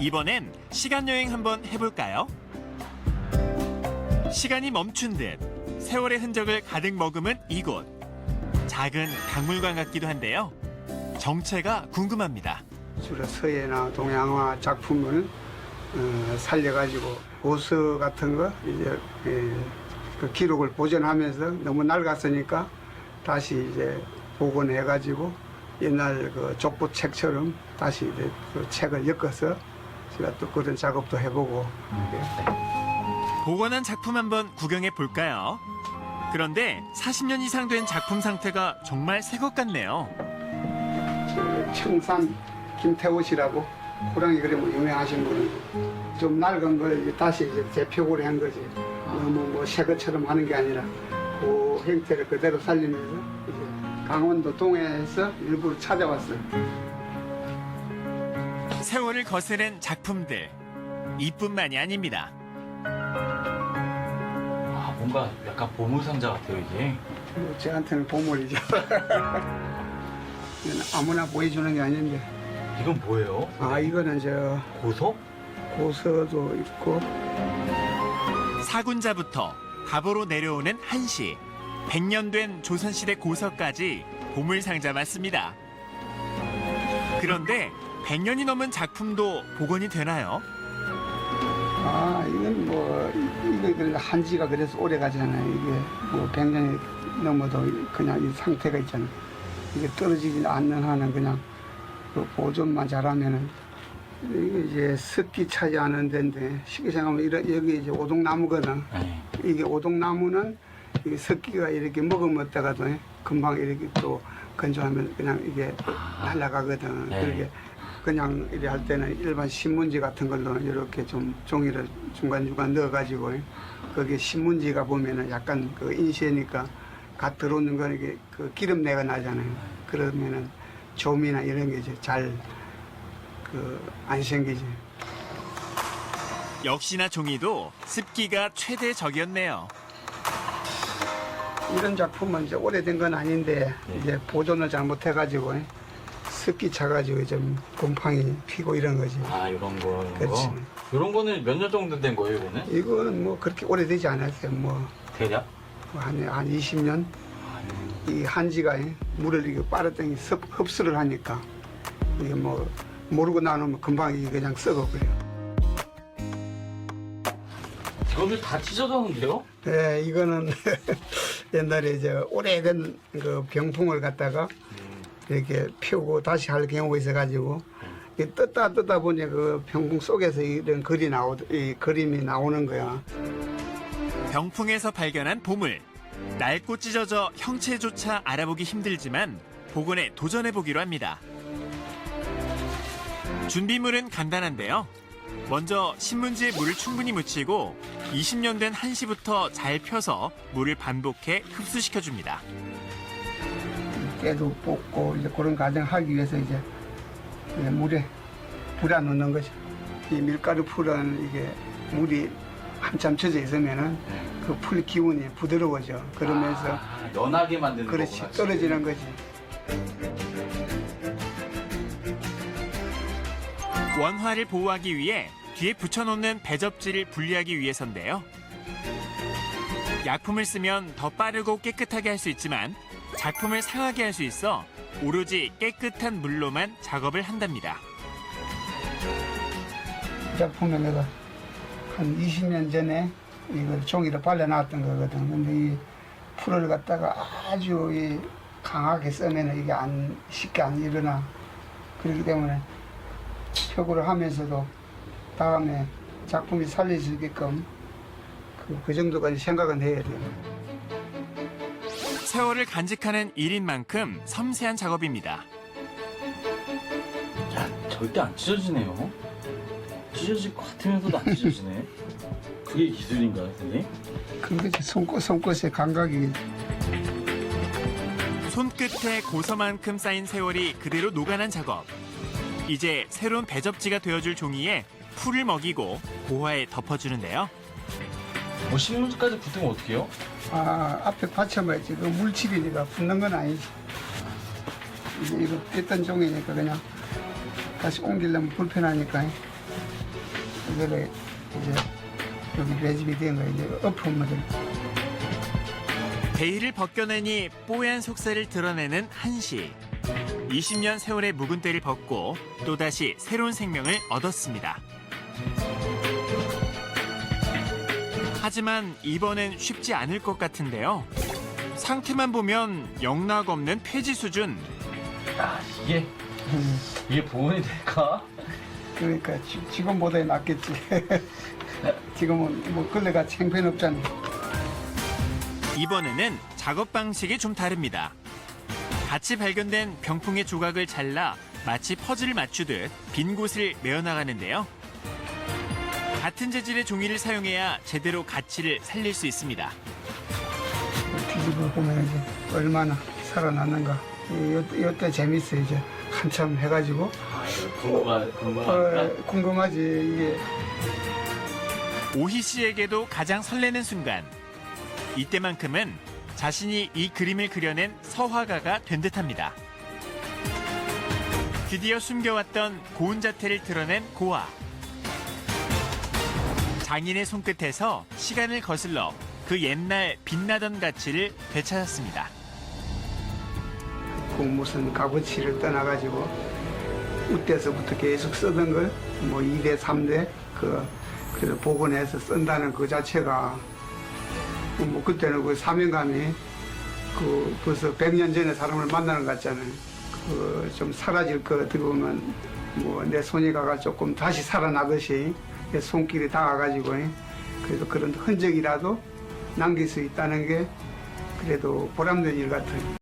이번엔 시간여행 한번 해볼까요? 시간이 멈춘 듯 세월의 흔적을 가득 머금은 이곳. 작은 박물관 같기도 한데요. 정체가 궁금합니다. 주로 서예나 동양화 작품을 살려가지고 고서 같은 거 이제 그 기록을 보존하면서 너무 낡았으니까 다시 이제 복원해가지고 옛날 그 족보 책처럼 다시 이제 그 책을 엮어서 제가 또 그런 작업도 해보고. 복원한 작품 한번 구경해 볼까요? 그런데 40년 이상 된 작품 상태가 정말 새 것 같네요. 청산 김태호 씨라고 호랑이 그림으로 유명하신 분이고 좀 낡은 걸 이제 다시 이제 재표고를 한 거지. 너무 뭐 새 것처럼 하는 게 아니라 그 형태를 그대로 살리면서 이제 강원도 동해에서 일부러 찾아왔어요. 세월을 거스른 작품들. 이뿐만이 아닙니다. 아, 뭔가 약간 보물상자 같아요, 이게. 뭐 저한테는 보물이죠. 이건 아무나 보여주는 게 아닌데. 이건 뭐예요? 아, 이거는 저 고서? 고서도 있고. 사군자부터 갑오로 내려오는 한시, 100년 된 조선시대 고서까지 보물상자 맞습니다. 그런데 100년이 넘은 작품도 복원이 되나요? 아, 이건 뭐, 이거 그래도 한지가 그래서 오래 가잖아요. 이게 뭐 100년이 넘어도 그냥 이 상태가 있잖아요. 이게 떨어지지 않는 한은 그냥 그 보존만 잘하면은 이게 이제 습기 차지 않은 데인데 쉽게 생각하면 여기 이제 오동나무거든. 네. 이게 오동나무는 이게 습기가 이렇게 머금었다가도 금방 이렇게 또 건조하면 그냥 이게 날아가거든. 네. 그렇게 그냥 이래 할 때는 일반 신문지 같은 걸로 이렇게 좀 종이를 중간중간 넣어가지고 거기에 신문지가 보면은 약간 그 인쇄니까 갓 들어오는 건 이게 그 기름내가 나잖아요. 그러면은 좀이나 이런 게 이제 잘 안 생기지. 역시나 종이도 습기가 최대 적이었네요. 이런 작품은 이제 오래된 건 아닌데 네. 이제 보존을 잘못해가지고 습기 차가지고 좀 곰팡이 피고 이런 거지. 아, 이런 거. 그렇지. 이런 거는 몇 년 정도 된 거예요, 이거는? 이거는 뭐 그렇게 오래되지 않았어요. 뭐 대략? 한 20년. 이 한지가 물을 이게 빨았더니 흡수를 하니까 이게 뭐 모르고 나누면 금방 이게 그냥 썩어버려요. 저걸 다 찢어졌는데요? 네, 이거는 옛날에 이제 오래된 그 병풍을 갖다가 이렇게 피우고 다시 할 경우가 있어가지고 뜯다 보니 그 병풍 속에서 이런 이 그림이 나오는 거야. 병풍에서 발견한 보물. 낡고 찢어져 형체조차 알아보기 힘들지만 복원에 도전해보기로 합니다. 준비물은 간단한데요. 먼저 신문지에 물을 충분히 묻히고 20년 된 한시부터 잘 펴서 물을 반복해 흡수시켜줍니다. 깨도 뽑고 이제 그런 과정 하기 위해서 이제 물에 불에 넣는 거죠. 이 밀가루 풀은 이게 물이 한참 젖어 있으면은 그 풀 기운이 부드러워져. 그러면서 연하게 만드는 그렇지 거구나. 떨어지는 거지. 원화를 보호하기 위해 뒤에 붙여놓는 배접지를 분리하기 위해서인데요. 약품을 쓰면 더 빠르고 깨끗하게 할 수 있지만 작품을 상하게 할 수 있어 오로지 깨끗한 물로만 작업을 한답니다. 이 작품에 내가 한 20년 전에 이걸 종이로 발라놨던 거거든. 근데 이 풀을 갖다가 아주 강하게 쓰면 이게 쉽게 안 일어나. 그렇기 때문에 표구를 하면서도 다음에 작품이 살릴 수 있게끔 그 정도까지 생각은 해야 돼요. 세월을 간직하는 일인 만큼 섬세한 작업입니다. 야, 절대 안 찢어지네요. 찢어질 것 같으면서도 안 찢어지네. 그게 기술인가요, 선생님? 그거지 손끝의 감각이. 손끝에 고서만큼 쌓인 세월이 그대로 녹아난 작업. 이제 새로운 배접지가 되어줄 종이에 풀을 먹이고 고화에 덮어주는데요. 뭐 신문지까지 붙으면 어떡해요? 아, 앞에 받쳐봐야지. 그 물집이니까 붙는 건 아니지. 이제 이거 뺐던 종이니까 그냥 다시 옮기려면 불편하니까 이거를 이제 여기 매집이 된 거 이제 엎으면 베일을 벗겨내니 뽀얀 속살을 드러내는 한시. 20년 세월의 묵은 때를 벗고 또다시 새로운 생명을 얻었습니다. 하지만 이번엔 쉽지 않을 것 같은데요. 상태만 보면 영락 없는 폐지 수준. 야, 이게 보온이 될까? 그러니까 지금보다 낫겠지. 지금은 뭐 걸레같이 형편없잖아. 이번에는 작업 방식이 좀 다릅니다. 같이 발견된 병풍의 조각을 잘라 마치 퍼즐을 맞추듯 빈 곳을 메어나가는데요. 같은 재질의 종이를 사용해야 제대로 가치를 살릴 수 있습니다. 뒤집어 보면 이제 얼마나 살아났는가. 이때 재밌어 이제 한참 해가지고. 궁금하지 이게. 오희 씨에게도 가장 설레는 순간. 이때만큼은 자신이 이 그림을 그려낸 서화가가 된 듯합니다. 드디어 숨겨왔던 고운 자태를 드러낸 고화. 장인의 손끝에서 시간을 거슬러 그 옛날 빛나던 가치를 되찾았습니다. 그 무슨 값어치를 떠나가지고 이때서부터 계속 쓰던 걸 뭐 2대, 3대 그래서 복원해서 쓴다는 그 자체가 뭐 그때는 그 사명감이 그 벌써 100년 전에 사람을 만나는 것 같잖아요. 그 좀 사라질 거 어떻게 보면 뭐 내 손이 가가 조금 다시 살아나듯이 내 손길이 닿아가지고 그래도 그런 흔적이라도 남길 수 있다는 게 그래도 보람된 일 같아요.